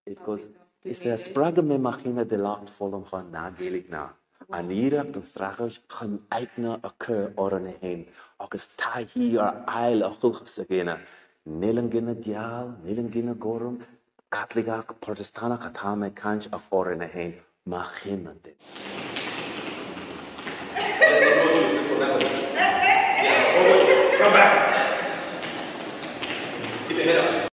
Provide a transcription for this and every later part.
It goes, is 'n sprake me machine de laat volom gaan nagelig na. En hier op den stragos gaan uitna 'n keur orne heen. Agus ta hier ail a gulgesegena. Nelengene gyal, nelengene gorum, Catholic Protestana katame kanch a orne heen. Machine de. Come back. Keep your head up.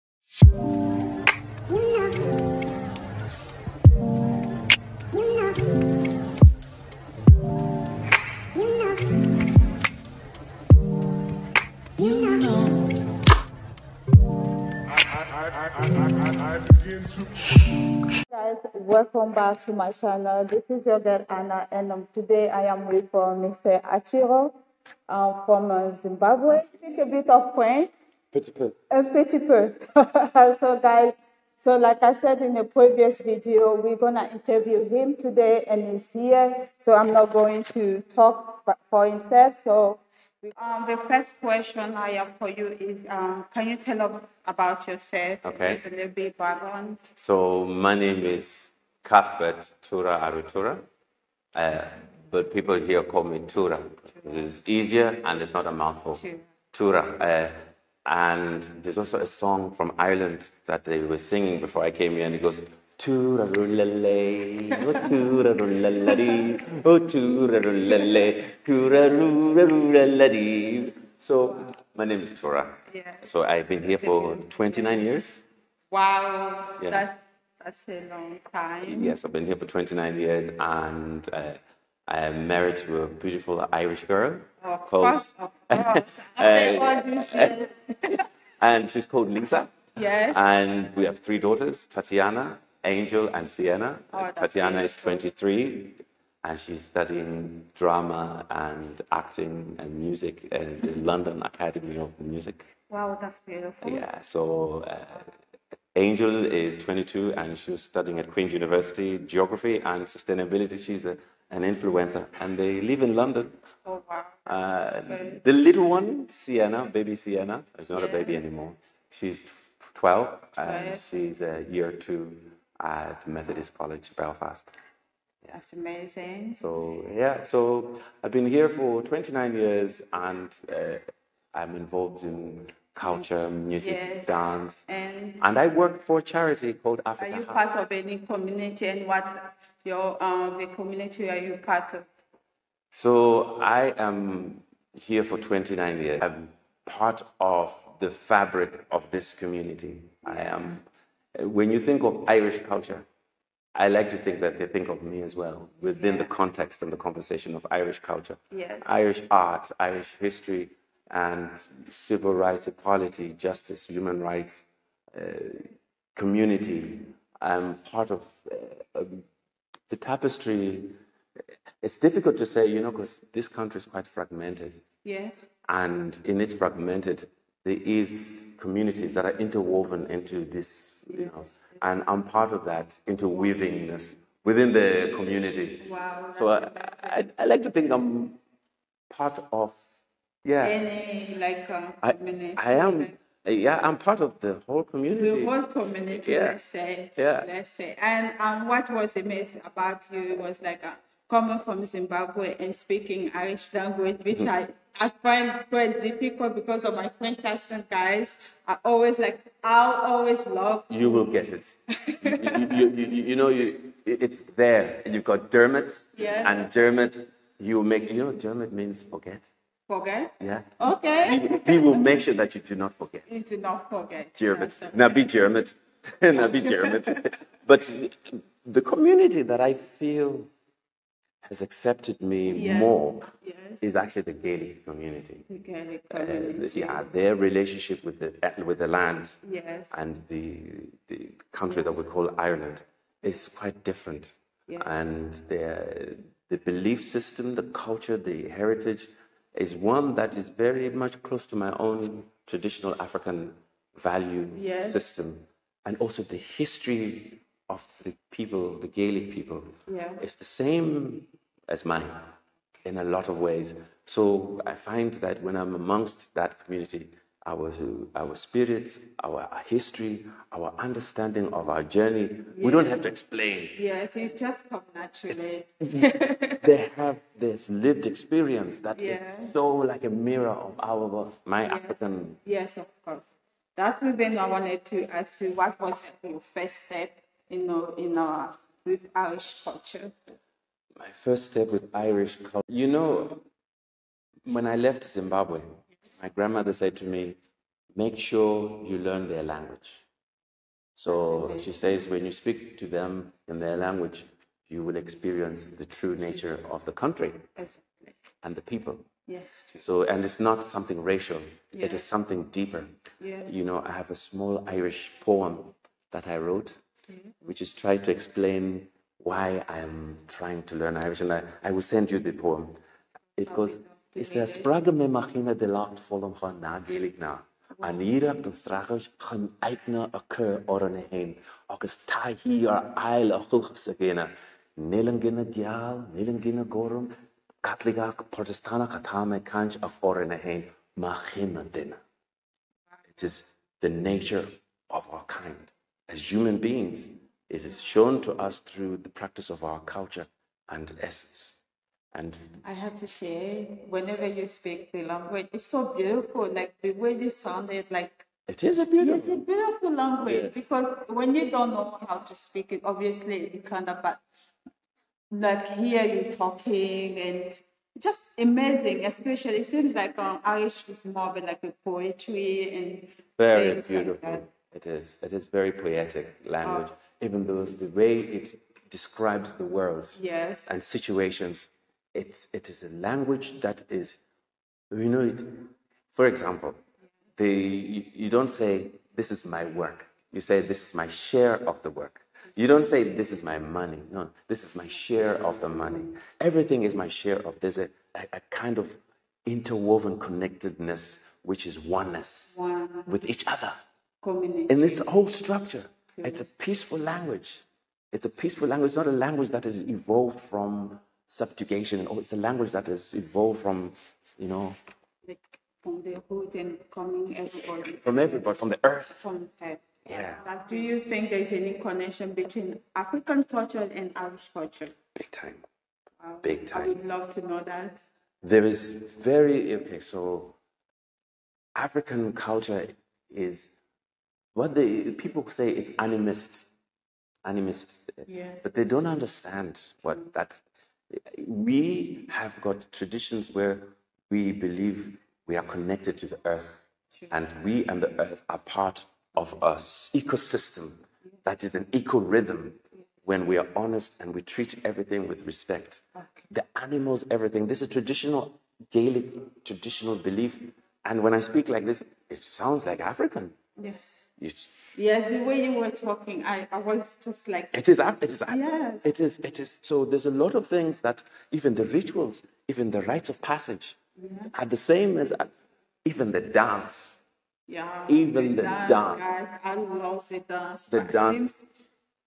Guys, welcome back to my channel. This is your girl Anna, and today I am with Mr. Achiro from Zimbabwe. Speak a bit of French. Petit peu. A petit peu. So guys, so like I said in the previous video, we're gonna interview him today, and he's here. So I'm not going to talk for himself. So the first question I have for you is, can you tell us about yourself? Okay. Just a little bit background. So my name is Cuthbert Tura Arutura, but people here call me Tura. It's easier and it's not a mouthful. Tura. And there's also a song from Ireland that they were singing before I came here, and it goes, Tura rulale, oh Tura rulaladi, oh Tura rulale, Tura ruladi. So my name is Tura. Yes. So I've been here for 29 years. Wow, Yeah. that's a long time. Yes, I've been here for 29 years, and I am married to a beautiful Irish girl. Of course. After all these years. And she's called Lisa. Yes. And we have 3 daughters, Tatiana, Angel, and Sienna. Oh, that's Tatiana is beautiful. 23, and she's studying drama and acting and music at the London Academy of Music. Wow, that's beautiful. Yeah, so Angel is 22 and she's studying at Queen's University, Geography and Sustainability. She's an influencer, and they live in London. Oh, wow. The little one, Sienna, baby Sienna, is not a baby anymore. She's 12 and she's year 2 at Methodist College, Belfast. That's amazing. So, yeah, so I've been here for 29 years, and I'm involved in culture, music, dance, and I work for a charity called Africa. Are you part of any community, and what the community are you part of? So I am here for 29 years. I'm part of the fabric of this community. I am. When you think of Irish culture, I like to think that they think of me as well within the context and the conversation of Irish culture. Yes. Irish art, Irish history, and civil rights, equality, justice, human rights, community. I'm part of the tapestry. It's difficult to say, because this country is quite fragmented. Yes. And in its fragmented, there is communities that are interwoven into this, and I'm part of that interweavingness within the community. Wow. So I like to think I'm part of, any community. I am. I'm part of the whole community. The whole community, let's say. Yeah. Let's say. And what was amazing about you, it was coming from Zimbabwe and speaking Irish language, which I find quite difficult because of my French accent, guys. I'll always love. You will get it. It's there. You've got Dermot. Yes. And Dermot, Dermot means forget. Forget? Yeah. Okay. He will make sure that you do not forget. You do not forget. Dermot. Now be Dermot. Now be Dermot. But the community that I feel has accepted me more is actually the Gaelic community. The Gaelic community. Their relationship with the land and the country that we call Ireland is quite different. Yes. And the belief system, the culture, the heritage is one that is very much close to my own traditional African value system. And also the history of the people, the Gaelic people, is the same as mine in a lot of ways. So I find that when I'm amongst that community, our spirits, our history, our understanding of our journey. We don't have to explain. Yes, it's just come naturally. They have this lived experience that is Yeah. so like a mirror of my African. Yes, of course. That's even I wanted to ask you. What was your first step, in our with Irish culture? My first step with Irish culture. You know, when I left Zimbabwe, my grandmother said to me, make sure you learn their language. So she says, when you speak to them in their language, you will experience the true nature of the country Exactly. and the people. Yes. So, and it's not something racial, it Yes. is something deeper. Yeah. You know, I have a small Irish poem that I wrote, which is trying to explain why I'm trying to learn Irish. And I will send you the poem. It goes, it says, Sprague me machine de lacht volom van nagelig na. An irak den strachos gaan eitna a keur orane heen. Agus ta hier eil a chulchasagena. Nilengina gyal, nilengina gorum, Catholic Protestana katame kanch of orane heen. Machina dina. It is the nature of our kind. As human beings, it is shown to us through the practice of our culture and essence. And I have to say, whenever you speak the language, it's so beautiful. Like the way you sound is like it is a it's beautiful. a beautiful language. Yes. Because when you don't know how to speak it, obviously you kind of, but like hear you talking and just amazing. Especially it seems like Irish is more of like a poetry and Very things beautiful. like that. It is. It is very poetic language. Even though the way it describes the world Yes. and situations, it is a language that is, you know, it. For example, you don't say this is my work. You say this is my share of the work. You don't say this is my money. No, this is my share of the money. Everything is my share of. There's a kind of interwoven connectedness, which is oneness with each other. Community. In its whole structure, it's a peaceful language. It's a peaceful language. It's not a language that is evolved from subjugation. It's a language that is evolved from, Like from the hood and coming everybody. from everybody, from the earth. From earth. Yeah. But do you think there's any connection between African culture and Irish culture? Big time. Wow. Big I time. would love to know that. There is so African culture is what the people say it's animist, Yes. but they don't understand what that. We have got traditions where we believe we are connected to the earth, and we and the earth are part of a ecosystem that is an eco rhythm. When we are honest and we treat everything with respect, the animals, everything. This is traditional Gaelic traditional belief, and when I speak like this, it sounds like African. Yes. It's, Yes, the way you were talking, I was just like, It is. Yes. It is. So there's a lot of things that even the rituals, even the rites of passage, are the same as even the dance. yeah, Even the dance. guys, I love the dance. The But dance.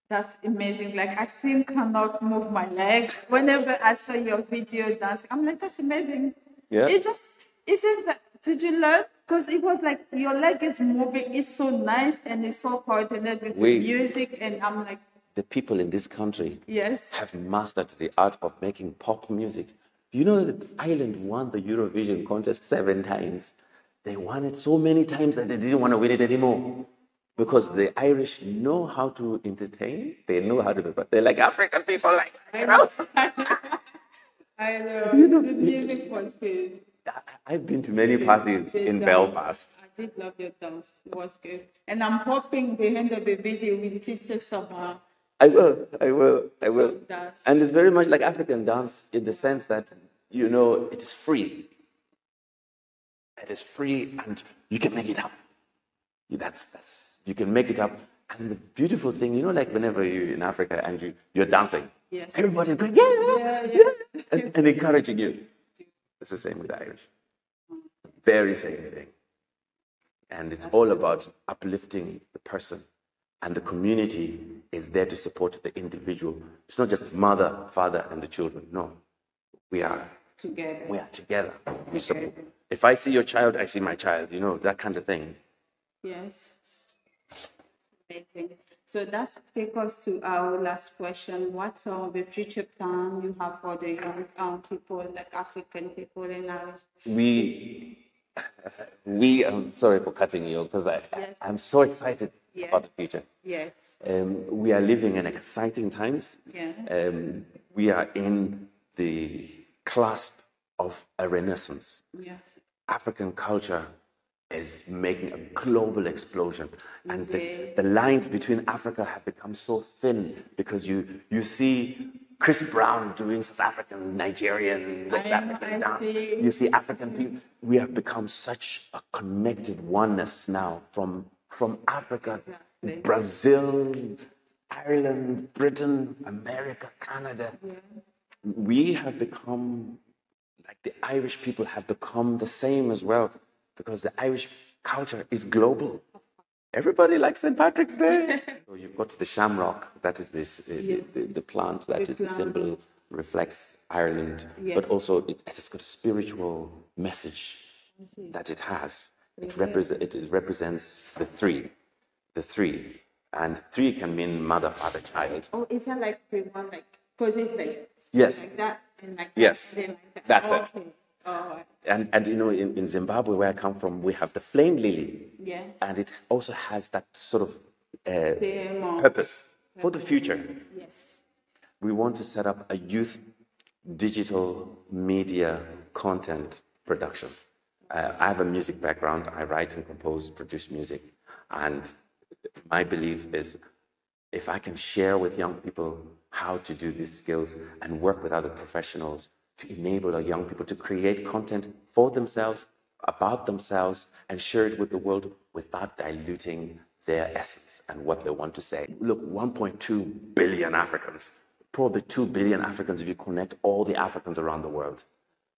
that's amazing. Like I seem cannot move my legs. Whenever I saw your video dancing, I'm like, that's amazing. Yeah. It seems that, did you learn? Because it was like your leg is moving. It's so nice and it's so coordinated with the music. And I'm like, The people in this country yes. have mastered the art of making pop music. You know that Ireland won the Eurovision contest 7 times. They won it so many times that they didn't want to win it anymore. Because the Irish know how to entertain, they know how to do it. They're like African people, like, I know. I know. The music was good. I've been to many parties in dance. Belfast. I did love your dance. It was good. And I'm hoping the end of the video will teach us some. I will. Some dance. And it's very much like African dance in the sense that, it is free. It is free and you can make it up. You can make it up. And the beautiful thing, like whenever you're in Africa and you're dancing, yes. Everybody's going, yeah. And encouraging you. It's the same with the Irish. Very same thing. And it's all about uplifting the person. And the community is there to support the individual. It's not just mother, father, and the children. No. We are together. We are together. We support. If I see your child, I see my child. You know, that kind of thing. Yes. Amazing. So that's take us to our last question. What's the future plan you have for the young people, like African people in Irish? I'm sorry for cutting you because I'm so excited about the future. Yes. We are living in exciting times. Yeah. We are in the clasp of a renaissance. Yes. African culture is making a global explosion, and the lines between Africa have become so thin because you see Chris Brown doing South African, Nigerian, West African dance. You see African people. We have become such a connected oneness now from Africa, Brazil, Ireland, Britain, America, Canada. Yeah. We have become, like the Irish people have become the same as well, because the Irish culture is global. Everybody likes St. Patrick's Day. So you've got the shamrock, that is the plant, that is the symbol, reflects Ireland, but also it has got a spiritual message that it has. It represents the three. And three can mean mother, father, child. Oh, is that like the one, like, because it's like, yes, like that and like that? Yes, and like that. That's it. Okay. Oh. And you know, in Zimbabwe, where I come from, we have the flame lily. Yes. And it also has that sort of purpose for the future. Yes. We want to set up a youth digital media content production. I have a music background. I write and compose, produce music. And my belief is if I can share with young people how to do these skills and work with other professionals to enable our young people to create content for themselves, about themselves, and share it with the world without diluting their essence and what they want to say. Look, 1.2 billion Africans, probably 2 billion Africans if you connect all the Africans around the world.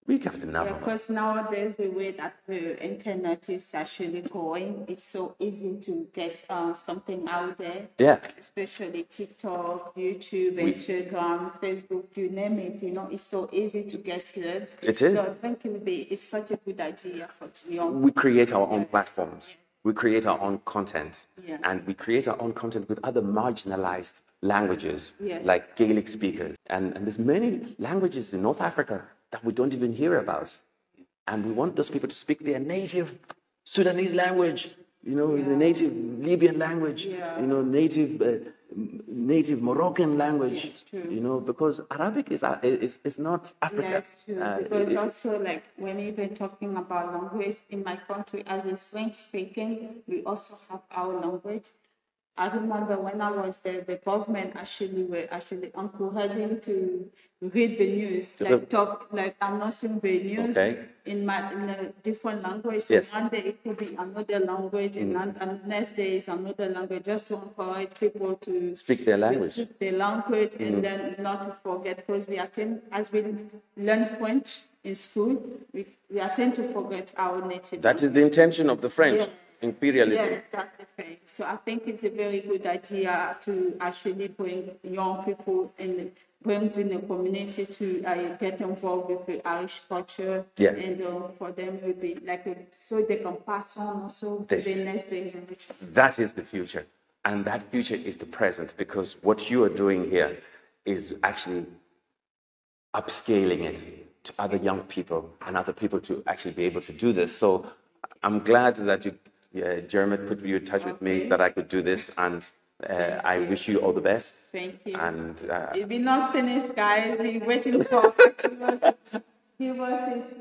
We have enough of them. Because nowadays, the way that the internet is actually going, it's so easy to get something out there. Yeah. Especially TikTok, YouTube, Instagram, Facebook, you name it. You know, it's so easy to get here. It is. So I think it's such a good idea for young. We create our own platforms. We create our own content. Yeah. And we create our own content with other marginalized languages, like Gaelic speakers. And there's many languages in North Africa that we don't even hear about. And we want those people to speak their native Sudanese language, you know, the native Libyan language, you know, native Moroccan language, you know, because Arabic is not Africa. Yes, true. Because also, like, when we've been talking about language in my country, as is French speaking, we also have our language. I remember when I was there, the government were encouraging to read the news, like announcing the news in a different language. So one day it could be another language, and next day is another language, just to encourage people to speak their language. And then not to forget, because as we learn French in school, we tend to forget our native. That is the intention of the French. Imperialism. Yes, that's the thing. So I think it's a very good idea to actually bring young people and bring in the community to get involved with the Irish culture. Yeah. And for them it will be so they can pass on also to the next generation. That is the future. And that future is the present, because what you are doing here is actually upscaling it to other young people and other people to actually be able to do this. So I'm glad that Jeremy put you in touch with me that I could do this, and I wish you all the best. Thank you. And we're not finished, guys. We're waiting for he was his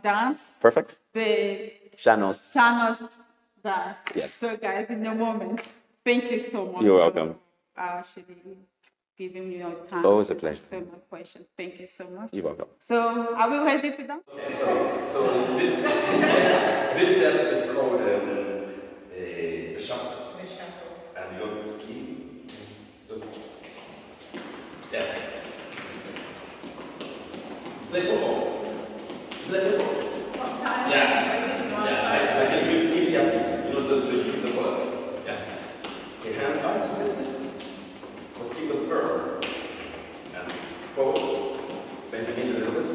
dance. Perfect. The Shanos dance. Yes. So, guys, in a moment, thank you so much. You're welcome. For actually giving me your time. Always a pleasure. So much question. Thank you so much. You're welcome. So, are we ready to dance? Okay, so this step is called the shuffle. The shuffle. And your key. So, yeah. Play football. Sometimes. Yeah. I can give you a piece. You know, those who keep the ball. Yeah. Okay, hands back a little bit. But keep them firm. And forward. Bend your knees a little bit.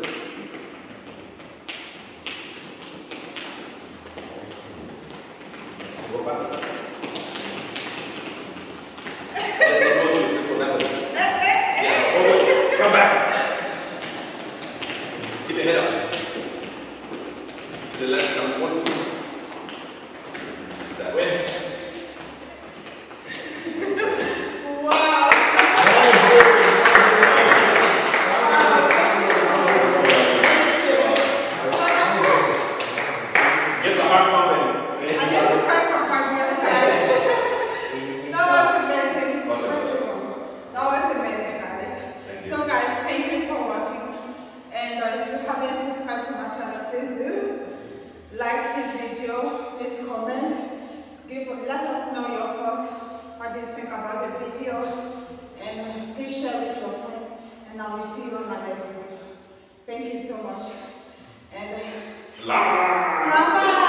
we'll see you on my next video. Thank you so much. And Slava! Slava!